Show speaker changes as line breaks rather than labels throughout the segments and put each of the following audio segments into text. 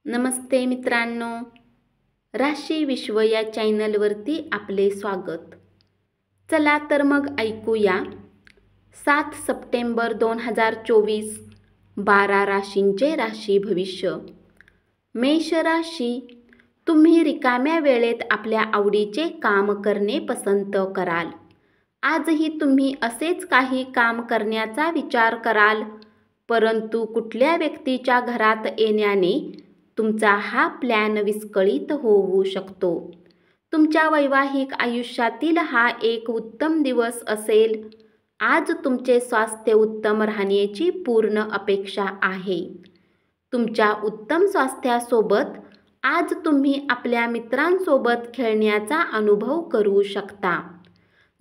नमस्ते मित्रांनो, राशी विश्व या चॅनलवरती आपले स्वागत. चला तर मग ऐकूया 7 सप्टेंबर 2024 12 राशींचे राशी भविष्य. मेष राशी, तुम्ही रिकाम्या वेळेत आपल्या आवडीचे काम करणे पसंत कराल. आजही तुम्ही असेच काही काम करण्याचा विचार कराल, परंतु कुठल्या व्यक्तीच्या घरात येण्याने तुमचा हा प्लॅन विस्कळीत होऊ शकतो. तुमच्या वैवाहिक आयुष्यातील हा एक उत्तम दिवस असेल. आज तुमचे स्वास्थ्य उत्तम राहण्याची पूर्ण अपेक्षा आहे. तुमच्या उत्तम स्वास्थ्यासोबत आज तुम्ही आपल्या मित्रांसोबत खेळण्याचा अनुभव करू शकता.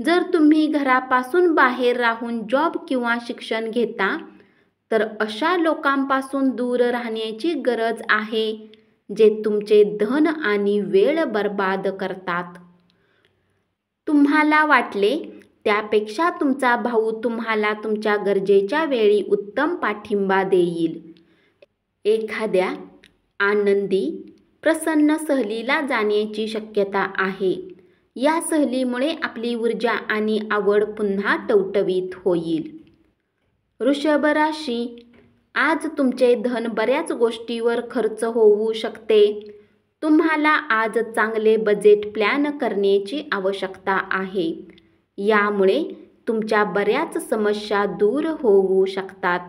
जर तुम्ही घरापासून बाहेर राहून जॉब किंवा शिक्षण घेता, तर अशा लोकांपासून दूर राहण्याची गरज आहे जे तुमचे धन आणि वेळ बर्बाद करतात. तुम्हाला वाटले त्यापेक्षा तुमचा भाऊ तुम्हाला तुमच्या गरजेच्या वेळी उत्तम पाठिंबा देईल. एखाद्या आनंदी, प्रसन्न सहलीला जाण्याची शक्यता आहे. या सहलीमुळे आपली ऊर्जा आणि आवड पुन्हा टवटवीत होईल. वृषभ राशी, आज तुमचे धन बऱ्याच गोष्टीवर खर्च होऊ शकते. तुम्हाला आज चांगले बजेट प्लॅन करण्याची आवश्यकता आहे. यामुळे तुमच्या बऱ्याच समस्या दूर होऊ शकतात.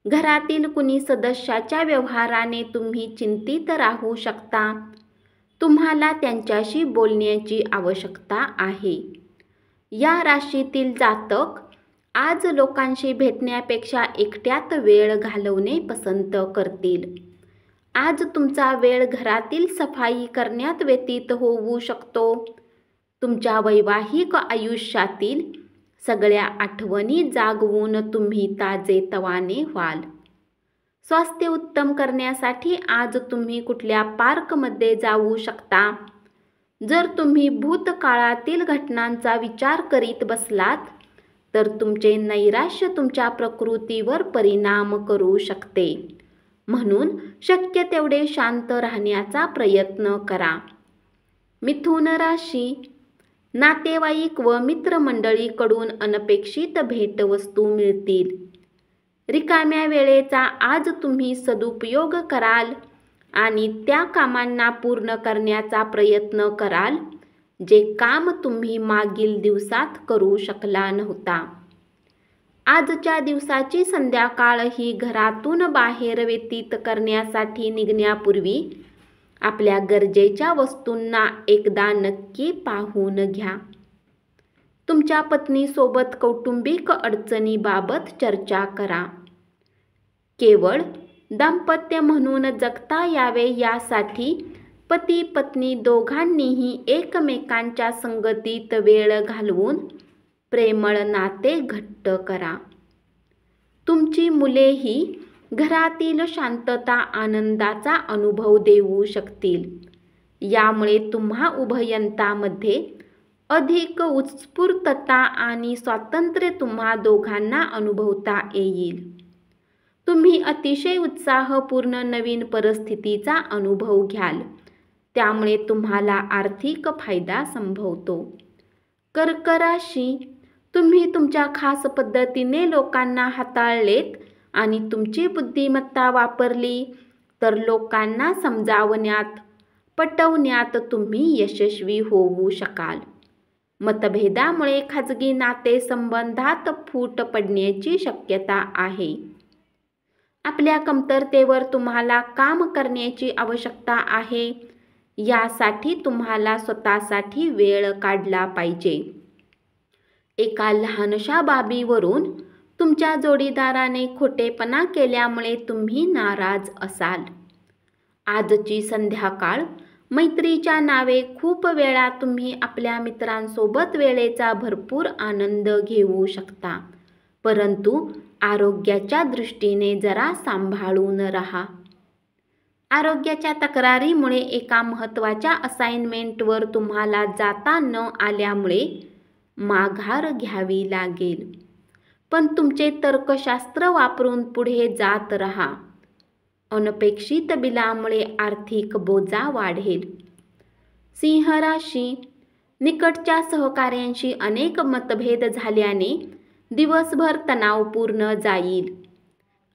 घरातील कुणी सदस्याच्या व्यवहाराने तुम्ही चिंतित राहू शकता. तुम्हाला त्यांच्याशी बोलण्याची आवश्यकता आहे. या राशीतील जातक आज लोकांशी भेटण्यापेक्षा एकट्यात वेळ घालवणे पसंत करतील. आज तुमचा वेळ घरातील सफाई करण्यात व्यतीत होऊ शकतो. तुमच्या वैवाहिक आयुष्यातील सगळ्या आठवणी जागवून तुम्ही ताजेतवाने व्हाल. स्वास्थ्य उत्तम करण्यासाठी आज तुम्ही कुठल्या पार्कमध्ये जाऊ शकता. जर तुम्ही भूतकाळातील घटनांचा विचार करीत बसलात, तर तुमचे नैराश्य तुमच्या प्रकृतीवर परिणाम करू शकते. म्हणून शक्य तेवढे शांत राहण्याचा प्रयत्न करा. मिथुन राशी, नातेवाईक व मित्रमंडळीकडून अनपेक्षित भेटवस्तू मिळतील. रिकाम्या वेळेचा आज तुम्ही सदुपयोग कराल आणि त्या कामांना पूर्ण करण्याचा प्रयत्न कराल जे काम तुम्ही मागील दिवसात करू शकला नव्हता. आजच्या दिवसाची संध्याकाळ ही घरातून बाहेर व्यतीत करण्यासाठी निघण्यापूर्वी आपल्या गरजेच्या वस्तूंना एकदा नक्की पाहून घ्या. तुमच्या पत्नीसोबत कौटुंबिक अडचणीबाबत चर्चा करा. केवळ दाम्पत्य म्हणून जगता यावे यासाठी पती पत्नी दोघांनीही एकमेकांच्या संगतीत वेळ घालवून प्रेमळ नाते घट्ट करा. तुमची मुलेही घरातील शांतता आनंदाचा अनुभव देऊ शकतील. यामुळे तुम्हा उभयतांमध्ये अधिक उत्स्फूर्तता आणि स्वातंत्र्य तुम्हा दोघांना अनुभवता येईल. तुम्ही अतिशय उत्साहपूर्ण नवीन परिस्थितीचा अनुभव घ्याल. त्यामुळे तुम्हाला आर्थिक फायदा संभवतो. कर्क राशी, तुम्ही तुमच्या खास पद्धतीने लोकांना हाताळलेत आणि तुमची बुद्धिमत्ता वापरली तर लोकांना समजावण्यात, पटवण्यात तुम्ही यशस्वी होऊ शकाल. मतभेदामुळे खाजगी नातेसंबंधात फूट पडण्याची शक्यता आहे. आपल्या कमतरतेवर तुम्हाला काम करण्याची आवश्यकता आहे. यासाठी तुम्हाला स्वतःसाठी वेळ काढला पाहिजे. एका लहानशा बाबीवरून तुमच्या जोडीदाराने खोटेपणा केल्यामुळे तुम्ही नाराज असाल. आजची संध्याकाळ मैत्रीच्या नावे खूप वेळा तुम्ही आपल्या मित्रांसोबत वेळेचा भरपूर आनंद घेऊ शकता, परंतु आरोग्याच्या दृष्टीने जरा सांभाळून राहा. आरोग्याच्या तक्रारीमुळे एका महत्त्वाच्या असाइनमेंटवर तुम्हाला जाता न आल्यामुळे माघार घ्यावी लागेल. पण तुमचे तर्कशास्त्र वापरून पुढे जात राहा. अनपेक्षित बिलामुळे आर्थिक बोजा वाढेल. सिंह राशी, निकटच्या सहकाऱ्यांशी अनेक मतभेद झाल्याने दिवसभर तणावपूर्ण जाईल.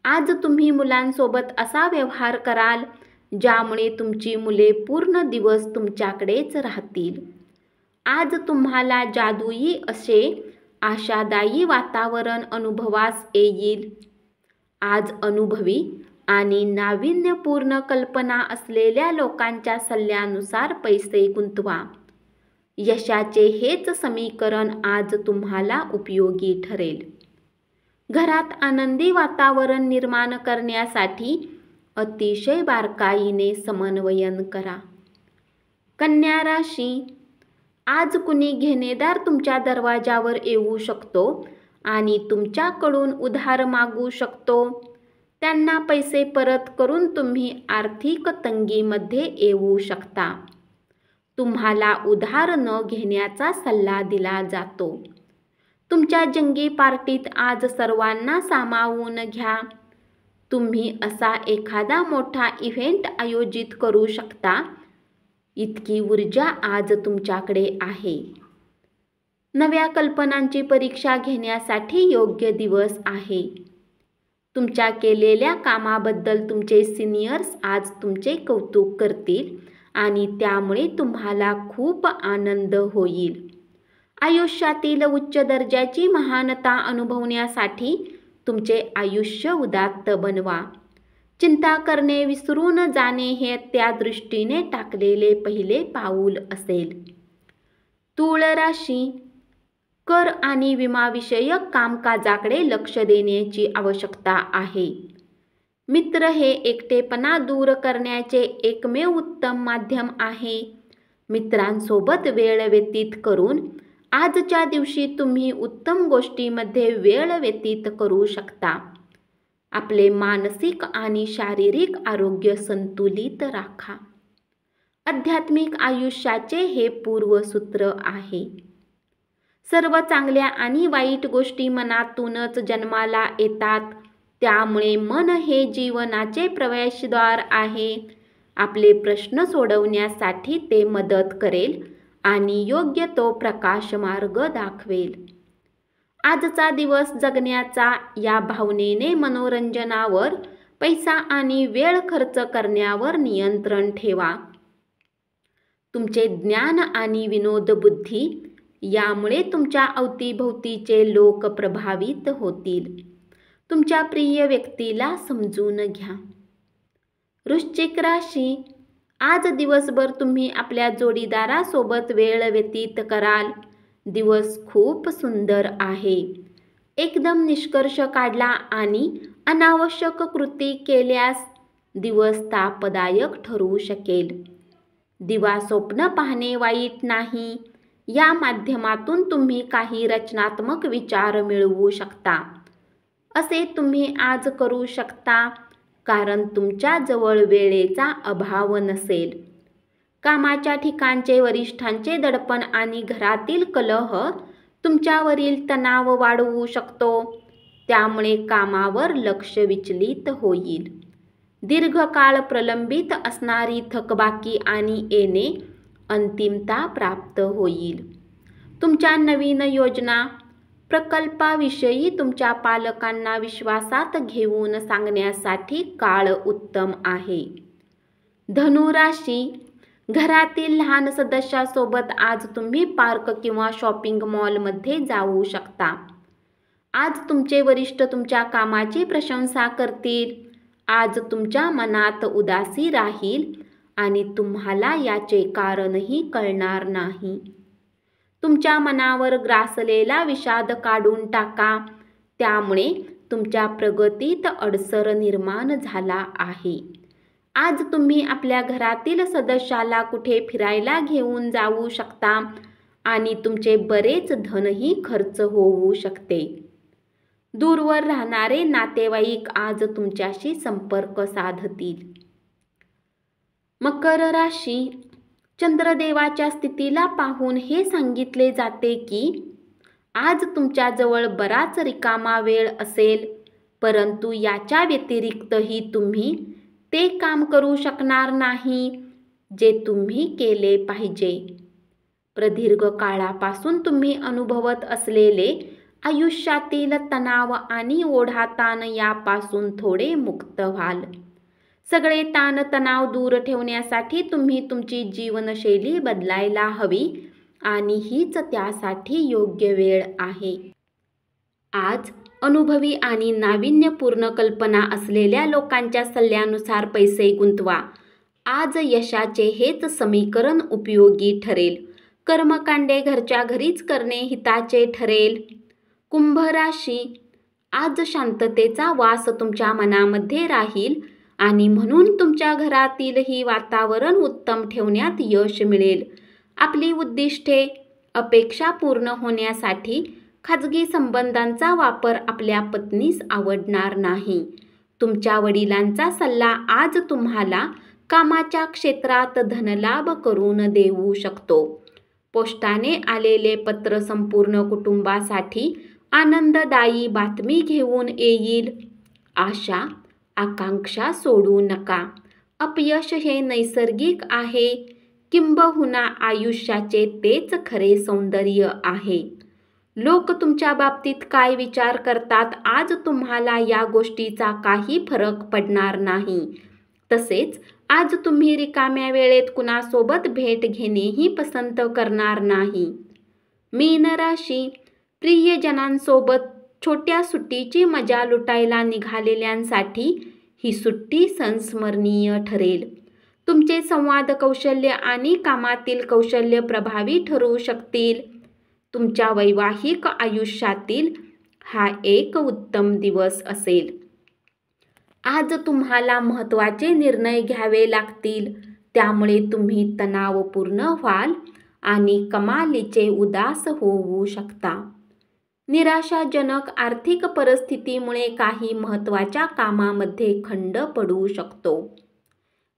आज तुम्ही मुलांसोबत असा व्यवहार कराल ज्यामुळे तुमची मुले पूर्ण दिवस तुमच्याकडेच राहतील. आज तुम्हाला जादुई असे आशादायी वातावरण अनुभवास येईल. आज अनुभवी आणि नाविन्यपूर्ण कल्पना असलेल्या लोकांच्या सल्ल्यानुसार पैसे गुंतवा. यशाचे हेच समीकरण आज तुम्हाला उपयोगी ठरेल. घरात आनंदी वातावरण निर्माण करण्यासाठी अतिशय बारकाईने समन्वयन करा. कन्या राशी, आज कुणी घेणेदार तुमच्या दरवाजावर येऊ शकतो आणि तुमच्याकडून उधार मागू शकतो. त्यांना पैसे परत करून तुम्ही आर्थिक तंगीमध्ये येऊ शकता. तुम्हाला उधार न घेण्याचा सल्ला दिला जातो. तुमच्या जंगी पार्टीत आज सर्वांना सामावून घ्या. तुम्ही असा एखादा मोठा इव्हेंट आयोजित करू शकता. इतकी ऊर्जा आज तुमच्याकडे आहे. नव्या कल्पनांची परीक्षा घेण्यासाठी योग्य दिवस आहे. तुमच्या केलेल्या कामाबद्दल तुमचे सिनियर्स आज तुमचे कौतुक करतील आणि त्यामुळे तुम्हाला खूप आनंद होईल. आयुष्यातील उच्च दर्जाची महानता अनुभवण्यासाठी तुमचे आयुष्य उदात्त बनवा. चिंता करणे विसरून जाणे हे त्या दृष्टीने टाकलेले पहिले पाऊल असेल. तूळ राशी, कर आणि विमाविषयक कामकाजाकडे लक्ष देण्याची आवश्यकता आहे. मित्र हे एकटेपणा दूर करण्याचे एकमेव उत्तम माध्यम आहे. मित्रांसोबत वेळ व्यतीत करून आजच्या दिवशी तुम्ही उत्तम गोष्टींमध्ये वेळ व्यतीत करू शकता. आपले मानसिक आणि शारीरिक आरोग्य संतुलित राखा. आध्यात्मिक आयुष्याचे हे पूर्वसूत्र आहे. सर्व चांगल्या आणि वाईट गोष्टी मनातूनच जन्माला येतात. त्यामुळे मन हे जीवनाचे प्रवेशद्वार आहे. आपले प्रश्न सोडवण्यासाठी ते मदत करेल आणि योग्य तो प्रकाश मार्ग दाखवेल. आजचा दिवस जगण्याचा या भावनेने मनोरंजनावर, पैसा आणि वेळ खर्च करण्यावर नियंत्रण ठेवा. तुमचे ज्ञान आणि विनोदबुद्धी यामुळे तुमच्या अवतीभोवतीचे लोक प्रभावित होतील. तुमच्या प्रिय व्यक्तीला समजून घ्या. वृश्चिक राशी, आज दिवसभर तुम्ही आपल्या जोडीदारासोबत वेळ व्यतीत कराल. दिवस खूप सुंदर आहे. एकदम निष्कर्ष काढला आणि अनावश्यक कृती केल्यास दिवस तापदायक ठरू शकेल. दिवा स्वप्न पाहणे वाईट नाही. या माध्यमातून तुम्ही काही रचनात्मक विचार मिळवू शकता. असे तुम्ही आज करू शकता कारण तुमच्या जवळ वेळेचा अभाव नसेल. कामाच्या ठिकाणचे वरिष्ठांचे दडपण आणि घरातील कलह तुमच्यावरील तणाव वाढवू शकतो. त्यामुळे कामावर लक्ष विचलित होईल. दीर्घकाळ प्रलंबित असणारी थकबाकी आणि येणे अंतिमता प्राप्त होईल. तुमच्या नवीन योजना प्रकल्पाविषयी तुमच्या पालकांना विश्वासात घेऊन सांगण्यासाठी काळ उत्तम आहे. धनु राशी, घरातील लहान सदस्यासोबत आज तुम्ही पार्क किंवा शॉपिंग मॉलमध्ये जाऊ शकता. आज तुमचे वरिष्ठ तुमच्या कामाची प्रशंसा करतील. आज तुमच्या मनात उदासी राहील आणि तुम्हाला याचे कारणही कळणार नाही. तुमच्या मनावर ग्रासलेला विषाद काढून टाका. त्यामुळे तुमच्या प्रगतीत अडसर निर्माण झाला आहे. आज तुम्ही आपल्या घरातील सदस्याला कुठे फिरायला घेऊन जाऊ शकता आणि तुमचे बरेच धनही खर्च होऊ शकते. दूरवर राहणारे नातेवाईक आज तुमच्याशी संपर्क साधतील. मकर राशी, चंद्रदेवाच्या स्थितीला पाहून हे सांगितले जाते की आज तुमच्याजवळ बराच रिकामा वेळ असेल, परंतु याच्या व्यतिरिक्तही तुम्ही ते काम करू शकणार नाही जे तुम्ही केले पाहिजे. प्रदीर्घ काळापासून तुम्ही अनुभवत असलेले आयुष्यातील तणाव आणि ओढाताण यापासून थोडे मुक्त व्हाल. सगळे ताणतणाव दूर ठेवण्यासाठी तुम्ही तुमची जीवनशैली बदलायला हवी आणि हीच त्यासाठी योग्य वेळ आहे. आज अनुभवी आणि नाविन्यपूर्ण कल्पना असलेल्या लोकांच्या सल्ल्यानुसार पैसे गुंतवा. आज यशाचे हेच समीकरण उपयोगी ठरेल. कर्मकांडे घरच्या घरीच करणे हिताचे ठरेल. कुंभ राशी, आज शांततेचा वास तुमच्या मनामध्ये राहील आणि म्हणून तुमच्या घरातीलही वातावरण उत्तम ठेवण्यात यश मिळेल. आपली उद्दिष्टे, अपेक्षा पूर्ण होण्यासाठी खाजगी संबंधांचा वापर आपल्या पत्नीस आवडणार नाही. तुमच्या वडिलांचा सल्ला आज तुम्हाला कामाच्या क्षेत्रात धनलाभ करून देऊ शकतो. पोस्टाने आलेले पत्र संपूर्ण कुटुंबासाठी आनंददायी बातमी घेऊन येईल. आशा, आकांक्षा सोडू नका. अपयश हे नैसर्गिक आहे, किंबहुना आयुष्याचे तेच खरे सौंदर्य आहे. लोक तुमच्या बाबतीत काय विचार करतात आज तुम्हाला या गोष्टीचा काही फरक पडणार नाही. तसेच आज तुम्ही रिकाम्या वेळेत कुणासोबत भेट घेणेही पसंत करणार नाही. मीन राशी, प्रियजनांसोबत छोट्या सुट्टीची मजा लुटायला निघालेल्यांसाठी ही सुट्टी संस्मरणीय ठरेल. तुमचे संवाद कौशल्य आणि कामातील कौशल्य प्रभावी ठरू शकतील. तुमच्या वैवाहिक आयुष्यातील हा एक उत्तम दिवस असेल. आज तुम्हाला महत्त्वाचे निर्णय घ्यावे लागतील, त्यामुळे तुम्ही तणावपूर्ण व्हाल आणि कमालीचे उदास होऊ शकता. निराशाजनक आर्थिक परिस्थितीमुळे काही महत्त्वाच्या कामामध्ये खंड पडू शकतो.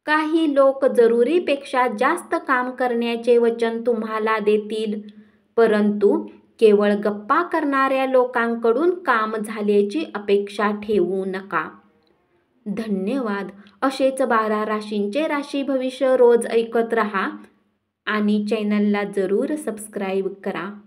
काही लोक जरुरीपेक्षा जास्त काम करण्याचे वचन तुम्हाला देतील, परंतु केवळ गप्पा करणाऱ्या लोकांकडून काम झाल्याची अपेक्षा ठेवू नका. धन्यवाद. असेच 12 राशींचे राशी भविष्य रोज ऐकत रहा आणि चॅनलला जरूर सबस्क्राईब करा.